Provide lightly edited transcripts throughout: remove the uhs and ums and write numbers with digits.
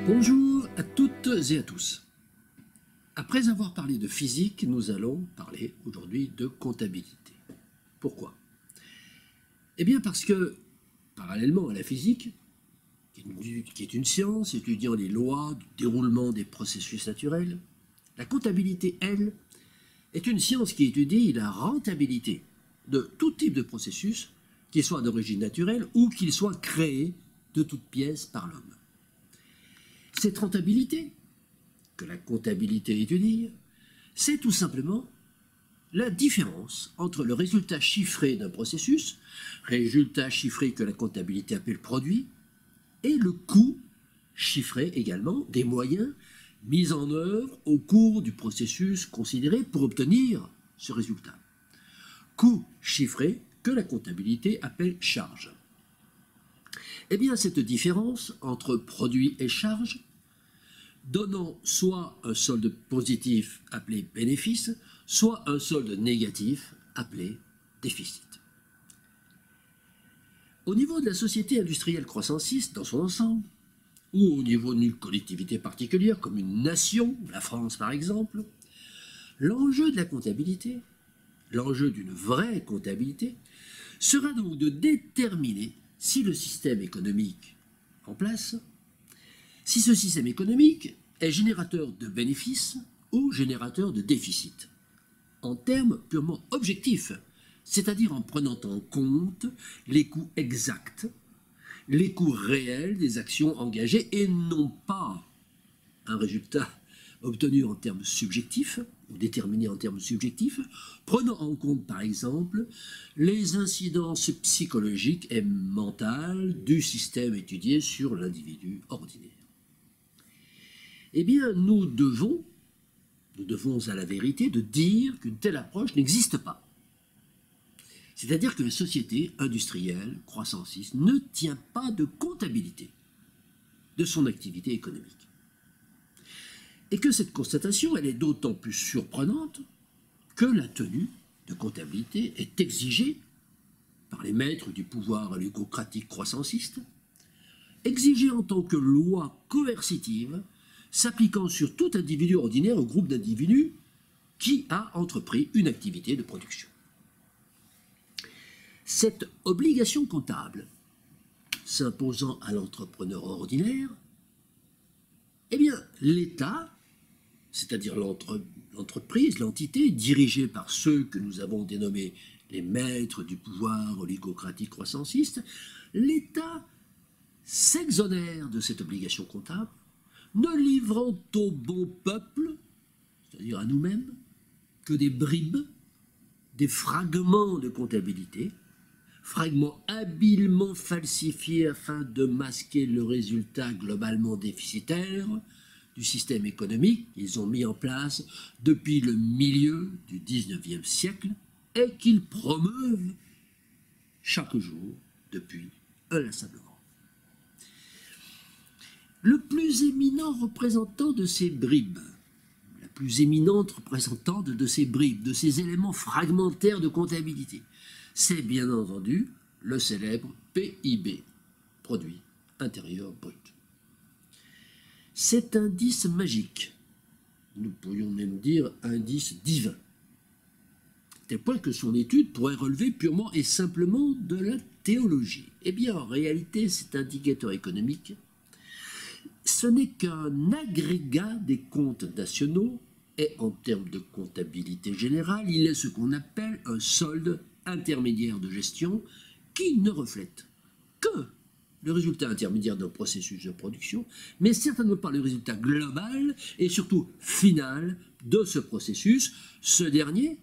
Bonjour à toutes et à tous. Après avoir parlé de physique, nous allons parler aujourd'hui de comptabilité. Pourquoi? Eh bien parce que, parallèlement à la physique, qui est une science étudiant les lois du déroulement des processus naturels, la comptabilité, elle, est une science qui étudie la rentabilité de tout type de processus, qu'il soit d'origine naturelle ou qu'il soit créé de toutes pièces par l'homme. Cette rentabilité, que la comptabilité étudie, c'est tout simplement la différence entre le résultat chiffré d'un processus, résultat chiffré que la comptabilité appelle produit, et le coût chiffré également des moyens mis en œuvre au cours du processus considéré pour obtenir ce résultat. Coût chiffré que la comptabilité appelle charge. Eh bien, cette différence entre produit et charge, donnant soit un solde positif appelé bénéfice, soit un solde négatif appelé déficit. Au niveau de la société industrielle croissanciste dans son ensemble, ou au niveau d'une collectivité particulière, comme une nation, la France par exemple, l'enjeu de la comptabilité, l'enjeu d'une vraie comptabilité, sera donc de déterminer si le système économique en place, si ce système économique est générateur de bénéfices ou générateur de déficit, en termes purement objectifs, c'est-à-dire en prenant en compte les coûts exacts, les coûts réels des actions engagées et non pas un résultat obtenu en termes subjectifs ou déterminé en termes subjectifs, prenant en compte par exemple les incidences psychologiques et mentales du système étudié sur l'individu ordinaire. Eh bien, nous devons à la vérité de dire qu'une telle approche n'existe pas. C'est-à-dire que la société industrielle croissanciste ne tient pas de comptabilité de son activité économique. Et que cette constatation, elle est d'autant plus surprenante que la tenue de comptabilité est exigée par les maîtres du pouvoir oligocratique croissanciste, exigée en tant que loi coercitive s'appliquant sur tout individu ordinaire ou groupe d'individus qui a entrepris une activité de production. Cette obligation comptable s'imposant à l'entrepreneur ordinaire, eh bien, l'État, c'est-à-dire l'entreprise, l'entité, dirigée par ceux que nous avons dénommés les maîtres du pouvoir oligocratique croissanciste, l'État s'exonère de cette obligation comptable, ne livrant au bon peuple, c'est-à-dire à nous-mêmes, que des bribes, des fragments de comptabilité, fragments habilement falsifiés afin de masquer le résultat globalement déficitaire du système économique qu'ils ont mis en place depuis le milieu du XIXe siècle et qu'ils promeuvent chaque jour depuis inlassablement. Le plus éminent représentant de ces bribes, la plus éminente représentante de ces bribes, de ces éléments fragmentaires de comptabilité, c'est bien entendu le célèbre PIB, produit intérieur brut. Cet indice magique, nous pourrions même dire indice divin, à tel point que son étude pourrait relever purement et simplement de la théologie. Eh bien, en réalité, cet indicateur économique, ce n'est qu'un agrégat des comptes nationaux et en termes de comptabilité générale, il est ce qu'on appelle un solde intermédiaire de gestion qui ne reflète que le résultat intermédiaire d'un processus de production, mais certainement pas le résultat global et surtout final de ce processus, ce dernier,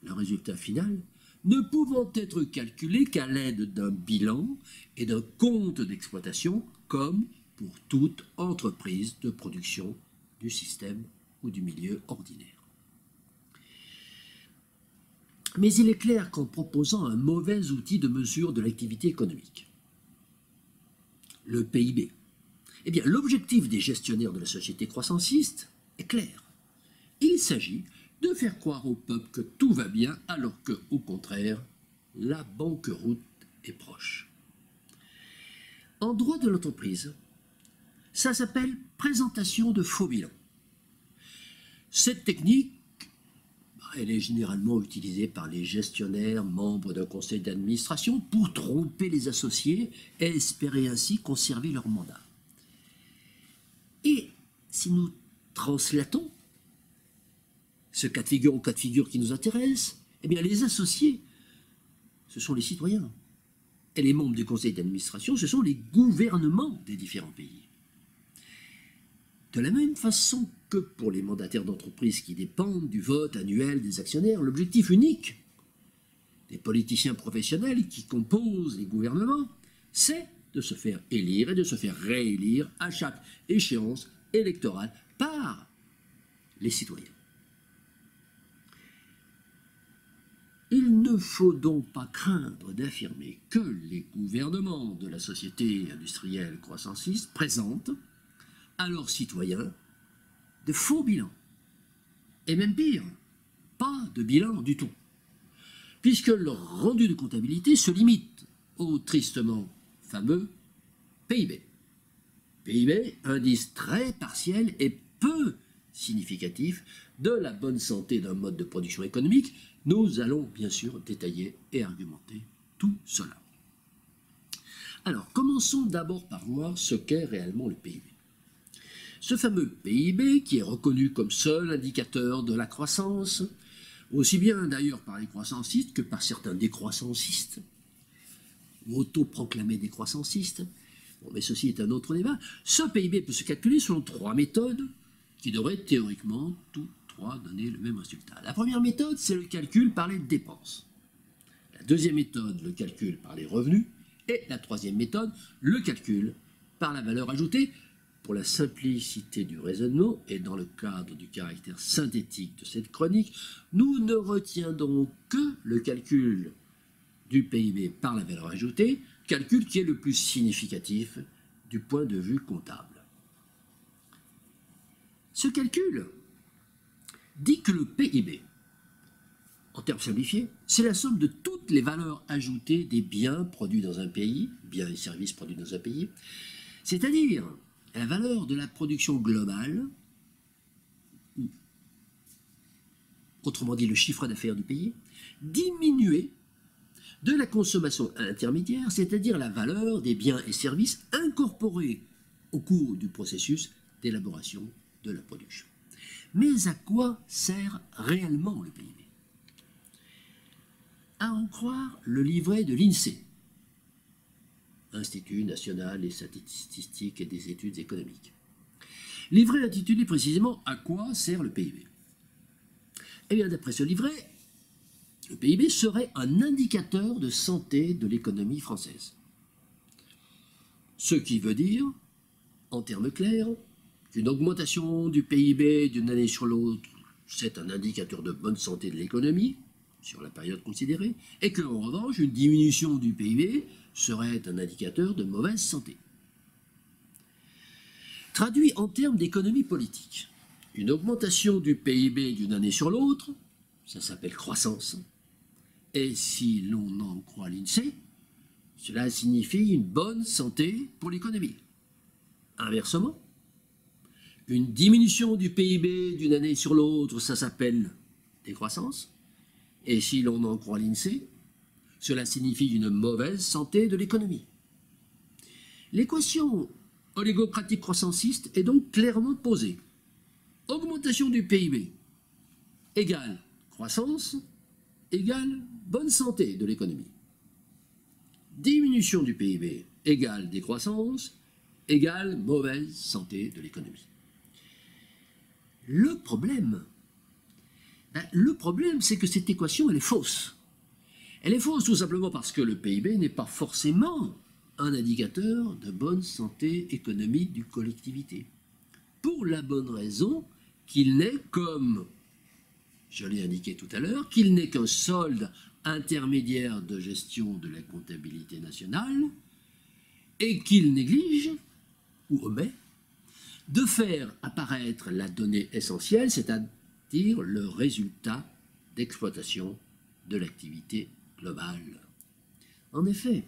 le résultat final, ne pouvant être calculé qu'à l'aide d'un bilan et d'un compte d'exploitation comme pour toute entreprise de production du système ou du milieu ordinaire. Mais il est clair qu'en proposant un mauvais outil de mesure de l'activité économique, le PIB, eh bien, l'objectif des gestionnaires de la société croissanciste est clair. Il s'agit de faire croire au peuple que tout va bien alors que, au contraire, la banqueroute est proche. En droit de l'entreprise, Ça s'appelle présentation de faux bilan. Cette technique, elle est généralement utilisée par les gestionnaires, membres d'un conseil d'administration, pour tromper les associés et espérer ainsi conserver leur mandat. Et si nous translatons ce cas de figure au cas de figure qui nous intéresse, eh bien les associés, ce sont les citoyens. Et les membres du conseil d'administration, ce sont les gouvernements des différents pays. De la même façon que pour les mandataires d'entreprise qui dépendent du vote annuel des actionnaires, l'objectif unique des politiciens professionnels qui composent les gouvernements, c'est de se faire élire et de se faire réélire à chaque échéance électorale par les citoyens. Il ne faut donc pas craindre d'affirmer que les gouvernements de la société industrielle croissanciste présentent à leurs citoyens de faux bilans. Et même pire, pas de bilan du tout, puisque leur rendu de comptabilité se limite au tristement fameux PIB. PIB, indice très partiel et peu significatif de la bonne santé d'un mode de production économique. Nous allons bien sûr détailler et argumenter tout cela. Alors, commençons d'abord par voir ce qu'est réellement le PIB. Ce fameux PIB, qui est reconnu comme seul indicateur de la croissance, aussi bien d'ailleurs par les croissancistes que par certains décroissancistes, ou autoproclamés décroissancistes, bon, mais ceci est un autre débat, ce PIB peut se calculer selon 3 méthodes qui devraient théoriquement toutes 3 donner le même résultat. La première méthode, c'est le calcul par les dépenses. La deuxième méthode, le calcul par les revenus. Et la troisième méthode, le calcul par la valeur ajoutée. Pour la simplicité du raisonnement et dans le cadre du caractère synthétique de cette chronique, nous ne retiendrons que le calcul du PIB par la valeur ajoutée, calcul qui est le plus significatif du point de vue comptable. Ce calcul dit que le PIB, en termes simplifiés, c'est la somme de toutes les valeurs ajoutées des biens produits dans un pays, biens et services produits dans un pays, c'est-à-dire la valeur de la production globale, ou autrement dit le chiffre d'affaires du pays, diminué de la consommation intermédiaire, c'est-à-dire la valeur des biens et services incorporés au cours du processus d'élaboration de la production. Mais à quoi sert réellement le PIB? À en croire le livret de l'INSEE, Institut national des statistiques et des études économiques. Livret intitulé précisément « À quoi sert le PIB ?» Eh bien, d'après ce livret, le PIB serait un indicateur de santé de l'économie française. Ce qui veut dire, en termes clairs, qu'une augmentation du PIB d'une année sur l'autre, c'est un indicateur de bonne santé de l'économie, sur la période considérée, et qu'en revanche, une diminution du PIB serait un indicateur de mauvaise santé. Traduit en termes d'économie politique, une augmentation du PIB d'une année sur l'autre, ça s'appelle croissance, et si l'on en croit l'INSEE, cela signifie une bonne santé pour l'économie. Inversement, une diminution du PIB d'une année sur l'autre, ça s'appelle décroissance, et si l'on en croit l'INSEE, cela signifie une mauvaise santé de l'économie. L'équation oligocratique croissanciste est donc clairement posée. Augmentation du PIB égale croissance égale bonne santé de l'économie. Diminution du PIB égale décroissance égale mauvaise santé de l'économie. Le problème, c'est que cette équation, elle est fausse. Elle est fausse tout simplement parce que le PIB n'est pas forcément un indicateur de bonne santé économique d'une collectivité. Pour la bonne raison qu'il n'est, comme je l'ai indiqué tout à l'heure, qu'il n'est qu'un solde intermédiaire de gestion de la comptabilité nationale et qu'il néglige ou omet de faire apparaître la donnée essentielle, c'est-à-dire le résultat d'exploitation de l'activité globale. En effet,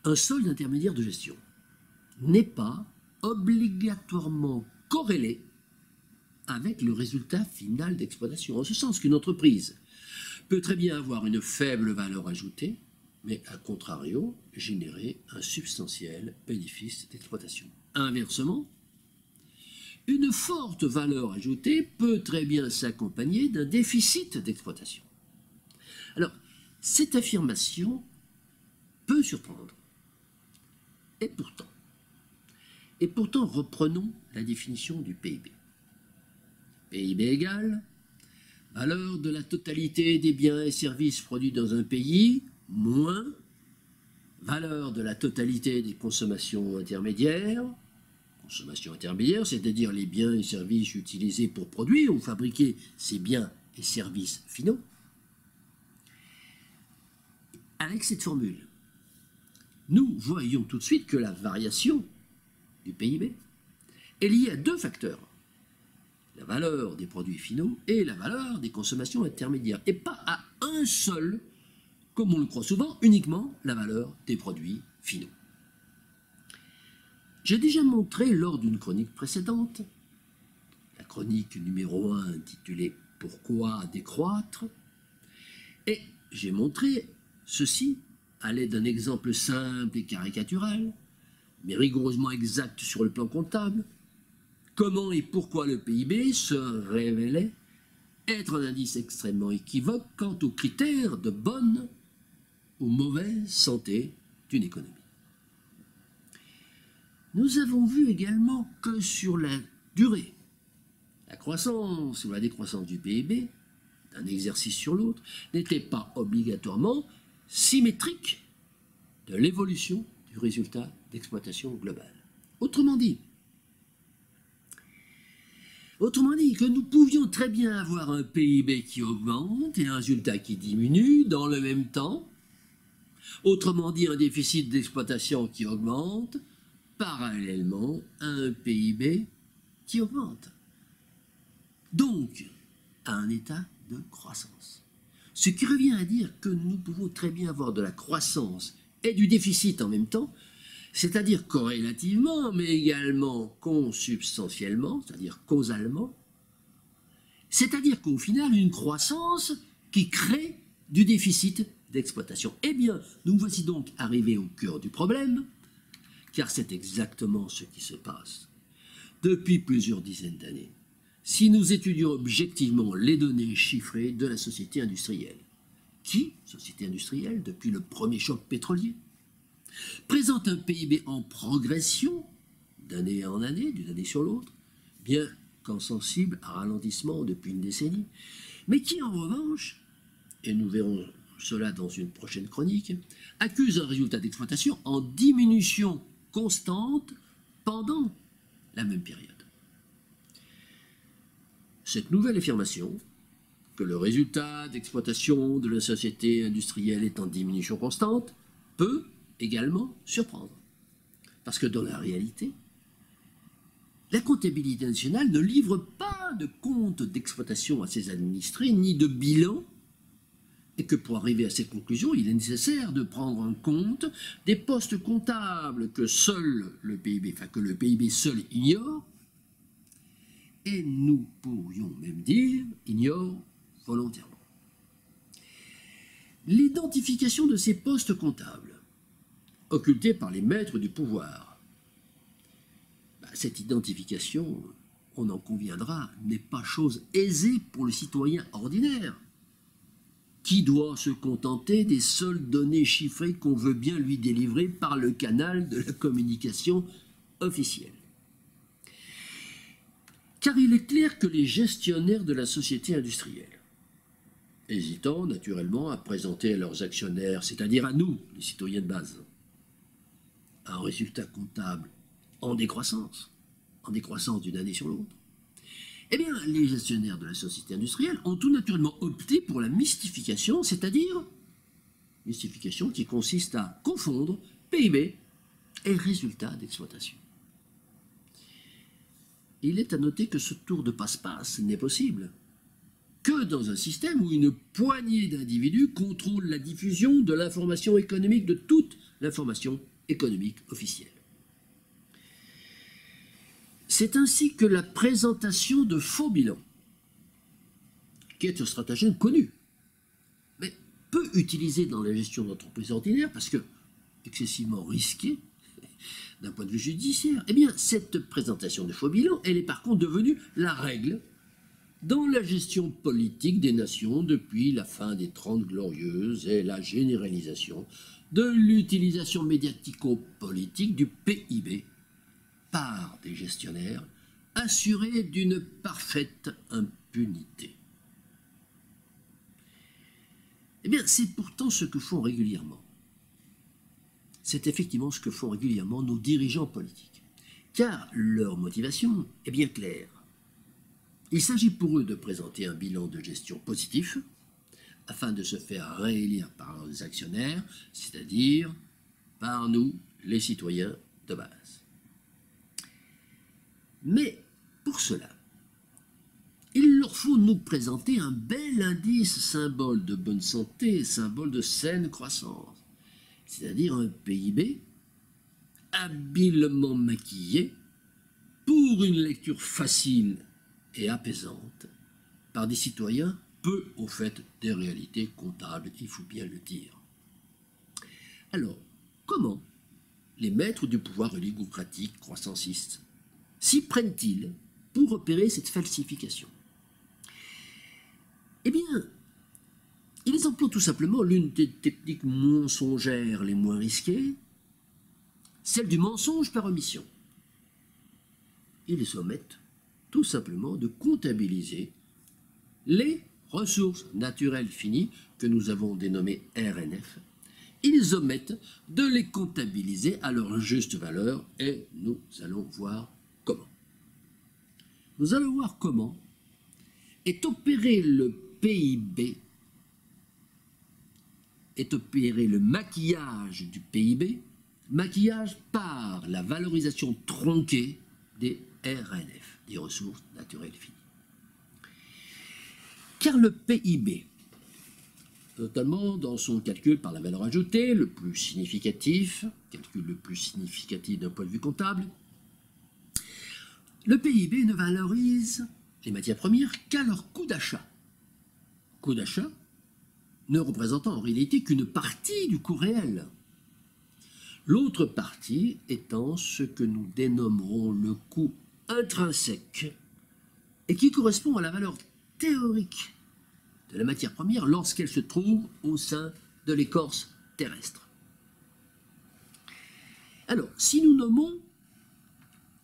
un solde intermédiaire de gestion, n'est pas obligatoirement corrélé avec le résultat final d'exploitation. En ce sens qu'une entreprise peut très bien avoir une faible valeur ajoutée, mais à contrario, générer un substantiel bénéfice d'exploitation. Inversement, une forte valeur ajoutée peut très bien s'accompagner d'un déficit d'exploitation. Alors, cette affirmation peut surprendre. Et pourtant, reprenons la définition du PIB. PIB égale valeur de la totalité des biens et services produits dans un pays, moins valeur de la totalité des consommations intermédiaires, c'est-à-dire les biens et services utilisés pour produire ou fabriquer ces biens et services finaux. Avec cette formule, nous voyons tout de suite que la variation du PIB est liée à deux facteurs: la valeur des produits finaux et la valeur des consommations intermédiaires, et pas à un seul, comme on le croit souvent, uniquement la valeur des produits finaux. J'ai déjà montré lors d'une chronique précédente, la chronique numéro 1 intitulée « Pourquoi décroître ?», et j'ai montré ceci à l'aide d'un exemple simple et caricatural, mais rigoureusement exact sur le plan comptable, comment et pourquoi le PIB se révélait être un indice extrêmement équivoque quant aux critères de bonne ou mauvaise santé d'une économie. Nous avons vu également que sur la durée, la croissance ou la décroissance du PIB, d'un exercice sur l'autre, n'était pas obligatoirement symétrique de l'évolution du résultat d'exploitation globale. Autrement dit, que nous pouvions très bien avoir un PIB qui augmente et un résultat qui diminue dans le même temps. Autrement dit, un déficit d'exploitation qui augmente parallèlement à un PIB qui augmente. Donc, à un état de croissance. Ce qui revient à dire que nous pouvons très bien avoir de la croissance et du déficit en même temps, c'est-à-dire corrélativement, mais également consubstantiellement, c'est-à-dire causalement, c'est-à-dire qu'au final, une croissance qui crée du déficit d'exploitation. Eh bien, nous voici donc arrivés au cœur du problème, car c'est exactement ce qui se passe depuis plusieurs dizaines d'années, si nous étudions objectivement les données chiffrées de la société industrielle, qui, société industrielle, depuis le premier choc pétrolier, présente un PIB en progression d'année en année, d'une année sur l'autre, bien qu'en sensible à ralentissement depuis une décennie, mais qui en revanche, et nous verrons cela dans une prochaine chronique, accuse un résultat d'exploitation en diminution constante pendant la même période. Cette nouvelle affirmation, que le résultat d'exploitation de la société industrielle est en diminution constante, peut également surprendre. Parce que dans la réalité, la comptabilité nationale ne livre pas de compte d'exploitation à ses administrés, ni de bilan, et que pour arriver à cette conclusion, il est nécessaire de prendre en compte des postes comptables que seul le PIB, que le PIB seul ignore, et nous pourrions même dire ignore volontairement. L'identification de ces postes comptables, occultés par les maîtres du pouvoir, cette identification, on en conviendra, n'est pas chose aisée pour le citoyen ordinaire, qui doit se contenter des seules données chiffrées qu'on veut bien lui délivrer par le canal de la communication officielle. Car il est clair que les gestionnaires de la société industrielle, hésitant naturellement à présenter à leurs actionnaires, c'est-à-dire à nous, les citoyens de base, un résultat comptable en décroissance d'une année sur l'autre, eh bien, les gestionnaires de la société industrielle ont tout naturellement opté pour la mystification, c'est-à-dire mystification qui consiste à confondre PIB et résultat d'exploitation. Il est à noter que ce tour de passe-passe n'est possible que dans un système où une poignée d'individus contrôle la diffusion de l'information économique, de toute l'information économique officielle. C'est ainsi que la présentation de faux bilans, qui est un stratagème connu, mais peu utilisé dans la gestion d'entreprise ordinaire parce que excessivement risqué d'un point de vue judiciaire, eh bien cette présentation de faux bilans, elle est par contre devenue la règle dans la gestion politique des nations depuis la fin des 30 Glorieuses et la généralisation de l'utilisation médiatico-politique du PIB par des gestionnaires assurés d'une parfaite impunité. Eh bien, c'est pourtant ce que font régulièrement. C'est effectivement ce que font régulièrement nos dirigeants politiques, car leur motivation est bien claire. Il s'agit pour eux de présenter un bilan de gestion positif afin de se faire réélire par leurs actionnaires, c'est-à-dire par nous, les citoyens de base. Mais pour cela, il leur faut nous présenter un bel indice symbole de bonne santé, symbole de saine croissance, c'est-à-dire un PIB habilement maquillé pour une lecture facile et apaisante par des citoyens peu au fait des réalités comptables, il faut bien le dire. Alors, comment les maîtres du pouvoir oligocratique croissanciste s'y prennent-ils pour opérer cette falsification? Eh bien, ils emploient tout simplement l'une des techniques mensongères les moins risquées, celle du mensonge par omission. Ils omettent tout simplement de comptabiliser les ressources naturelles finies que nous avons dénommées RNF. Ils omettent de les comptabiliser à leur juste valeur et nous allons voir comment. Nous allons voir comment est opéré le PIB, est opéré le maquillage du PIB, maquillage par la valorisation tronquée des RNF, des ressources naturelles finies. Car le PIB, notamment dans son calcul par la valeur ajoutée, le plus significatif, calcul le plus significatif d'un point de vue comptable, le PIB ne valorise les matières premières qu'à leur coût d'achat. Coût d'achat ne représentant en réalité qu'une partie du coût réel. L'autre partie étant ce que nous dénommerons le coût intrinsèque et qui correspond à la valeur théorique de la matière première lorsqu'elle se trouve au sein de l'écorce terrestre. Alors, si nous nommons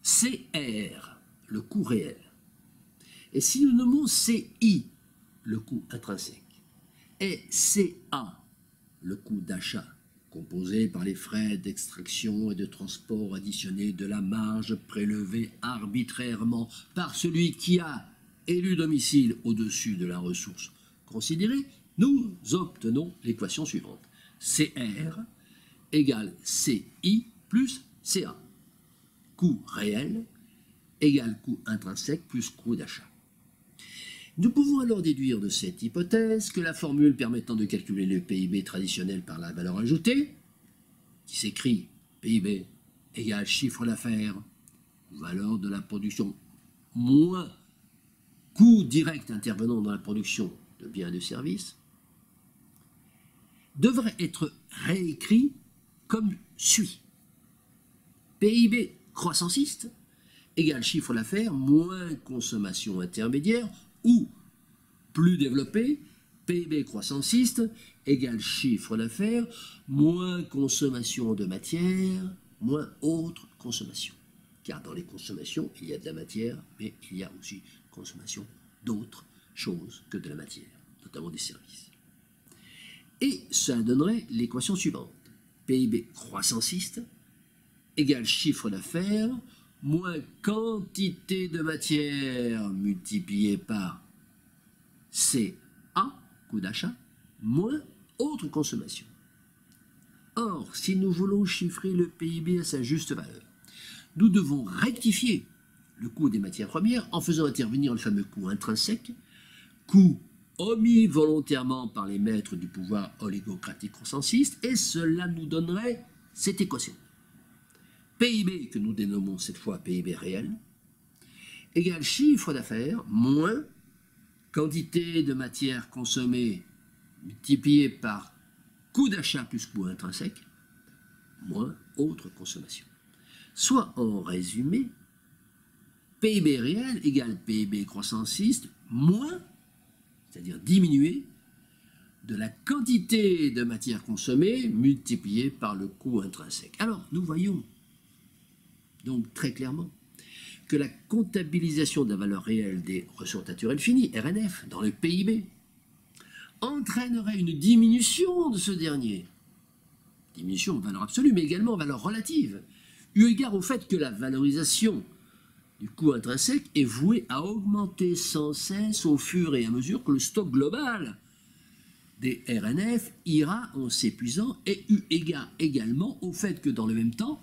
CR, le coût réel, et si nous nommons CI, le coût intrinsèque, et CA, le coût d'achat, composé par les frais d'extraction et de transport additionnés de la marge prélevée arbitrairement par celui qui a élu domicile au-dessus de la ressource considérée, nous obtenons l'équation suivante. CR égale CI plus CA. Coût réel égale coût intrinsèque plus coût d'achat. Nous pouvons alors déduire de cette hypothèse que la formule permettant de calculer le PIB traditionnel par la valeur ajoutée, qui s'écrit PIB égale chiffre d'affaires, valeur de la production, moins coût direct intervenant dans la production de biens et de services, devrait être réécrit comme suit. PIB croissanciste égale chiffre d'affaires moins consommation intermédiaire ou, plus développé, PIB croissanciste égale chiffre d'affaires moins consommation de matière moins autre consommation. Car dans les consommations, il y a de la matière, mais il y a aussi consommation d'autres choses que de la matière, notamment des services. Et ça donnerait l'équation suivante. PIB croissanciste égale chiffre d'affaires moins quantité de matière multiplié par CA, coût d'achat, moins autre consommation. Or, si nous voulons chiffrer le PIB à sa juste valeur, nous devons rectifier le coût des matières premières en faisant intervenir le fameux coût intrinsèque, coût omis volontairement par les maîtres du pouvoir oligocratique croissanciste, et cela nous donnerait cette équation. PIB, que nous dénommons cette fois PIB réel, égale chiffre d'affaires moins quantité de matière consommée multiplié par coût d'achat plus coût intrinsèque, moins autre consommation. Soit en résumé, PIB réel égale PIB croissance 6 moins, c'est-à-dire diminué, de la quantité de matière consommée multipliée par le coût intrinsèque. Alors, nous voyons donc très clairement que la comptabilisation de la valeur réelle des ressources naturelles finies, RNF, dans le PIB, entraînerait une diminution de ce dernier. Diminution en valeur absolue, mais également en valeur relative, eu égard au fait que la valorisation du coût intrinsèque est vouée à augmenter sans cesse au fur et à mesure que le stock global des RNF ira en s'épuisant, et eu égard également au fait que dans le même temps,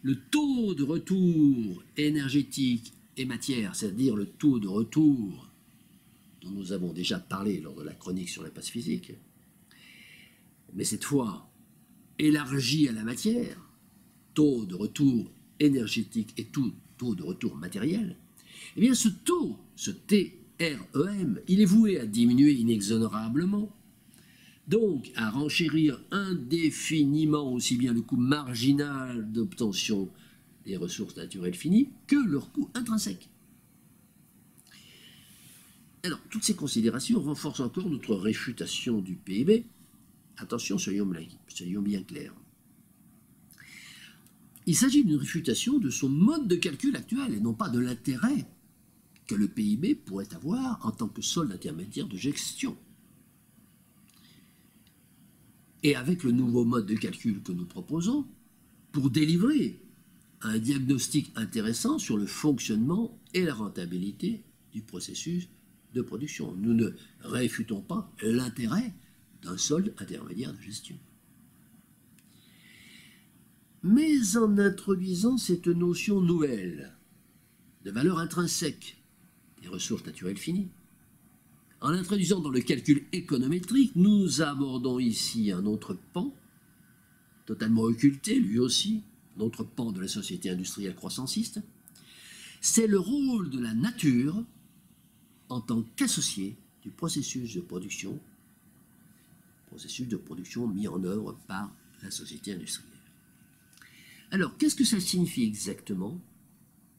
le taux de retour énergétique et matière, c'est-à-dire le taux de retour dont nous avons déjà parlé lors de la chronique sur l'impasse physique, mais cette fois élargi à la matière, taux de retour énergétique et taux de retour matériel, eh bien ce taux, ce TREM, il est voué à diminuer inexorablement, donc à renchérir indéfiniment aussi bien le coût marginal d'obtention des ressources naturelles finies que leur coût intrinsèque. Alors, toutes ces considérations renforcent encore notre réfutation du PIB. Attention, soyons bien clairs. Il s'agit d'une réfutation de son mode de calcul actuel et non pas de l'intérêt que le PIB pourrait avoir en tant que solde intermédiaire de gestion. Et avec le nouveau mode de calcul que nous proposons, pour délivrer un diagnostic intéressant sur le fonctionnement et la rentabilité du processus de production. Nous ne réfutons pas l'intérêt d'un solde intermédiaire de gestion. Mais en introduisant cette notion nouvelle de valeur intrinsèque des ressources naturelles finies, en l'introduisant dans le calcul économétrique, nous abordons ici un autre pan, totalement occulté lui aussi, un autre pan de la société industrielle croissanciste. C'est le rôle de la nature en tant qu'associé du processus de production mis en œuvre par la société industrielle. Alors, qu'est-ce que ça signifie exactement?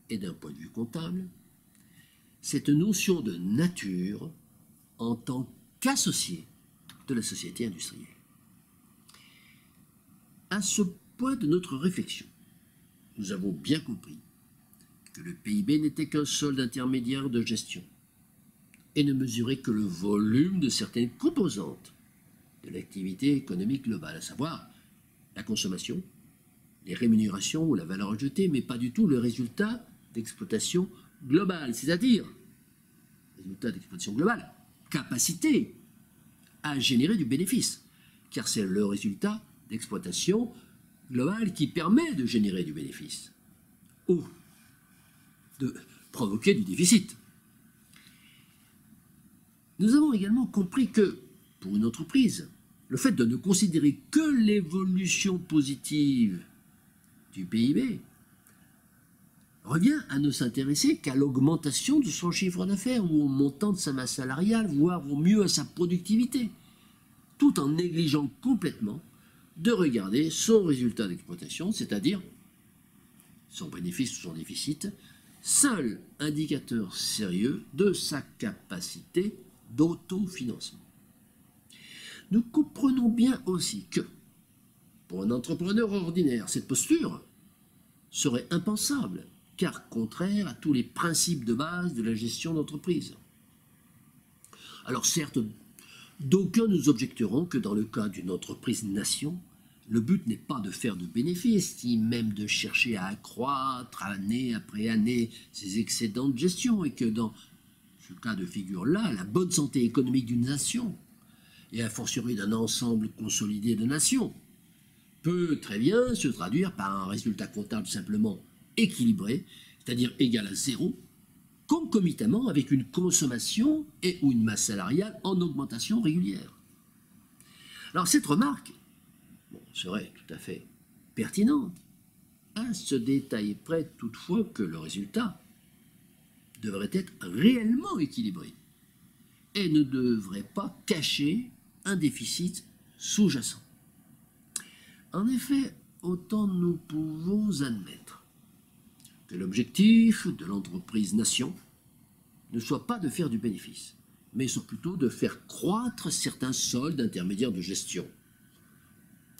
Et d'un point de vue comptable, cette notion de nature en tant qu'associé de la société industrielle. À ce point de notre réflexion, nous avons bien compris que le PIB n'était qu'un solde intermédiaire de gestion et ne mesurait que le volume de certaines composantes de l'activité économique globale, à savoir la consommation, les rémunérations ou la valeur ajoutée, mais pas du tout le résultat d'exploitation globale, c'est-à-dire résultat d'exploitation globale, capacité à générer du bénéfice, car c'est le résultat d'exploitation globale qui permet de générer du bénéfice ou de provoquer du déficit. Nous avons également compris que, pour une entreprise, le fait de ne considérer que l'évolution positive du PIB revient à ne s'intéresser qu'à l'augmentation de son chiffre d'affaires ou au montant de sa masse salariale, voire au mieux à sa productivité, tout en négligeant complètement de regarder son résultat d'exploitation, c'est-à-dire son bénéfice ou son déficit, seul indicateur sérieux de sa capacité d'autofinancement. Nous comprenons bien aussi que, pour un entrepreneur ordinaire, cette posture serait impensable, car contraire à tous les principes de base de la gestion d'entreprise. Alors certes, d'aucuns nous objecteront que dans le cas d'une entreprise-nation, le but n'est pas de faire de bénéfices, ni même de chercher à accroître année après année ses excédents de gestion, et que dans ce cas de figure-là, la bonne santé économique d'une nation, et a fortiori d'un ensemble consolidé de nations, peut très bien se traduire par un résultat comptable simplement équilibré, c'est-à-dire égal à zéro, concomitamment avec une consommation et ou une masse salariale en augmentation régulière. Alors cette remarque serait tout à fait pertinente, à ce détail près toutefois que le résultat devrait être réellement équilibré et ne devrait pas cacher un déficit sous-jacent. En effet, autant nous pouvons admettre que l'objectif de l'entreprise-nation ne soit pas de faire du bénéfice, mais soit plutôt de faire croître certains soldes intermédiaires de gestion,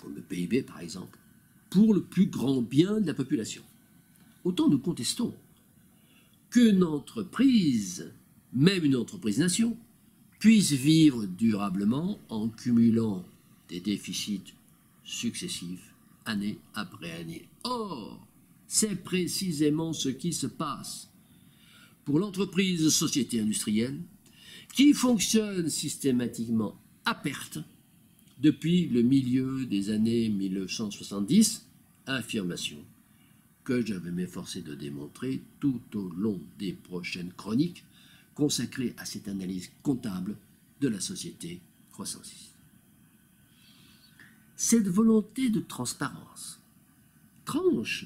comme le PIB par exemple, pour le plus grand bien de la population. Autant nous contestons qu'une entreprise, même une entreprise-nation, puisse vivre durablement en cumulant des déficits successifs, année après année. Or, c'est précisément ce qui se passe pour l'entreprise-société industrielle qui fonctionne systématiquement à perte depuis le milieu des années 1970, affirmation que je vais m'efforcer de démontrer tout au long des prochaines chroniques consacrées à cette analyse comptable de la société croissantiste. Cette volonté de transparence tranche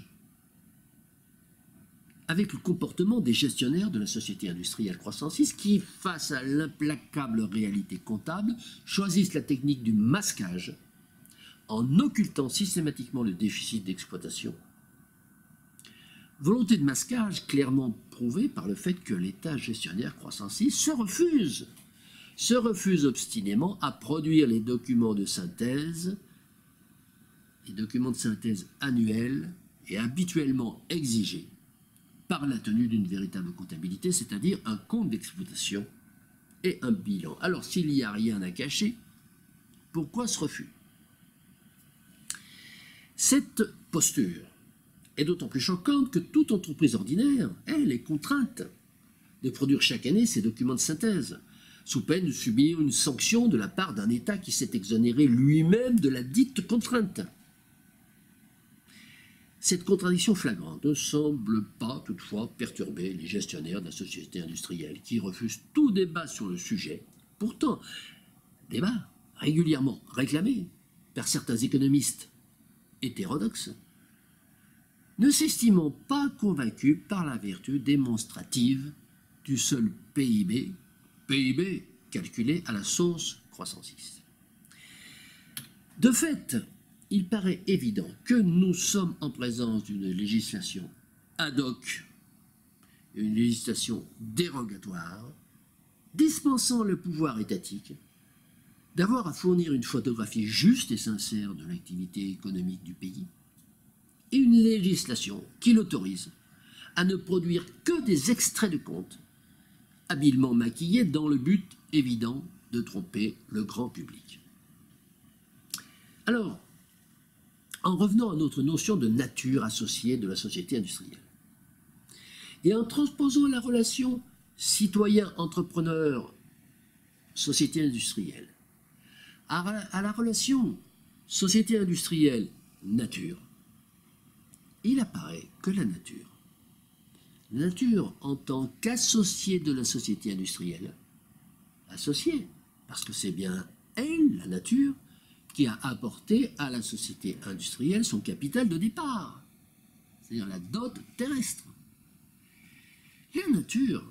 avec le comportement des gestionnaires de la société industrielle croissantiste qui, face à l'implacable réalité comptable, choisissent la technique du masquage en occultant systématiquement le déficit d'exploitation. Volonté de masquage clairement prouvée par le fait que l'État gestionnaire croissantiste se refuse obstinément à produire les documents de synthèse annuels et habituellement exigés par la tenue d'une véritable comptabilité, c'est-à-dire un compte d'exploitation et un bilan. Alors, s'il n'y a rien à cacher, pourquoi ce refus? Cette posture est d'autant plus choquante que toute entreprise ordinaire, elle, est contrainte de produire chaque année ses documents de synthèse, sous peine de subir une sanction de la part d'un État qui s'est exonéré lui-même de la dite contrainte. Cette contradiction flagrante ne semble pas toutefois perturber les gestionnaires de la société industrielle qui refusent tout débat sur le sujet. Pourtant, débat régulièrement réclamé par certains économistes hétérodoxes, ne s'estimant pas convaincus par la vertu démonstrative du seul PIB calculé à la sauce croissantiste. De fait, il paraît évident que nous sommes en présence d'une législation ad hoc, une législation dérogatoire, dispensant le pouvoir étatique d'avoir à fournir une photographie juste et sincère de l'activité économique du pays, et une législation qui l'autorise à ne produire que des extraits de compte habilement maquillés dans le but évident de tromper le grand public. Alors, en revenant à notre notion de nature associée de la société industrielle, et en transposant la relation citoyen-entrepreneur-société industrielle à la relation société industrielle-nature, il apparaît que la nature en tant qu'associée de la société industrielle, associée, parce que c'est bien elle, la nature, qui a apporté à la société industrielle son capital de départ, c'est-à-dire la dot terrestre. La nature,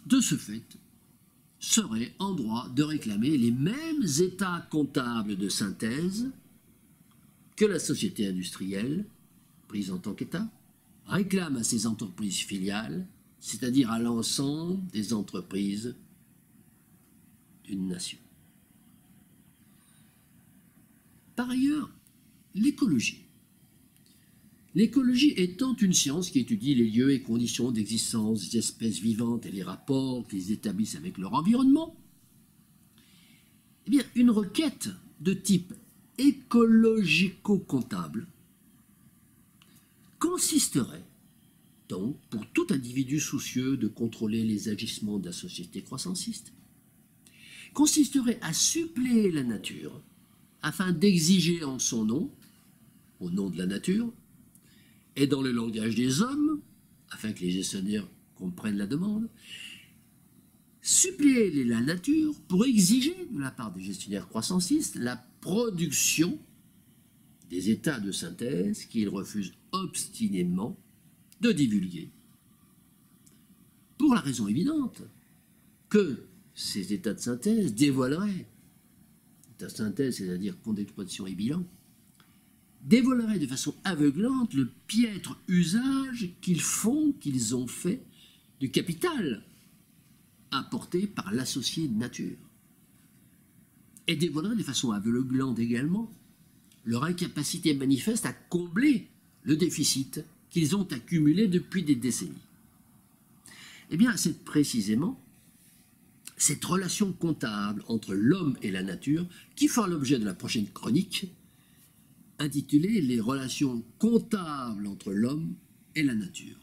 de ce fait, serait en droit de réclamer les mêmes états comptables de synthèse que la société industrielle, prise en tant qu'État, réclame à ses entreprises filiales, c'est-à-dire à l'ensemble des entreprises d'une nation. Par ailleurs, l'écologie. L'écologie étant une science qui étudie les lieux et conditions d'existence des espèces vivantes et les rapports qu'ils établissent avec leur environnement, eh bien, une requête de type écologico-comptable consisterait donc, pour tout individu soucieux de contrôler les agissements de la société croissantiste, consisterait à suppléer la nature afin d'exiger en son nom, au nom de la nature, et dans le langage des hommes, afin que les gestionnaires comprennent la demande, suppléer la nature pour exiger de la part des gestionnaires croissancistes la production des états de synthèse qu'ils refusent obstinément de divulguer pour la raison évidente que ces états de synthèse dévoileraient, état de synthèse, c'est-à-dire compte d'exploitation et bilan, dévoileraient de façon aveuglante le piètre usage qu'ils ont fait du capital apporté par l'associé nature. Et dévoileraient de façon aveuglante également leur incapacité manifeste à combler le déficit qu'ils ont accumulé depuis des décennies. Eh bien, c'est précisément cette relation comptable entre l'homme et la nature qui fera l'objet de la prochaine chronique, intitulée « Les relations comptables entre l'homme et la nature ».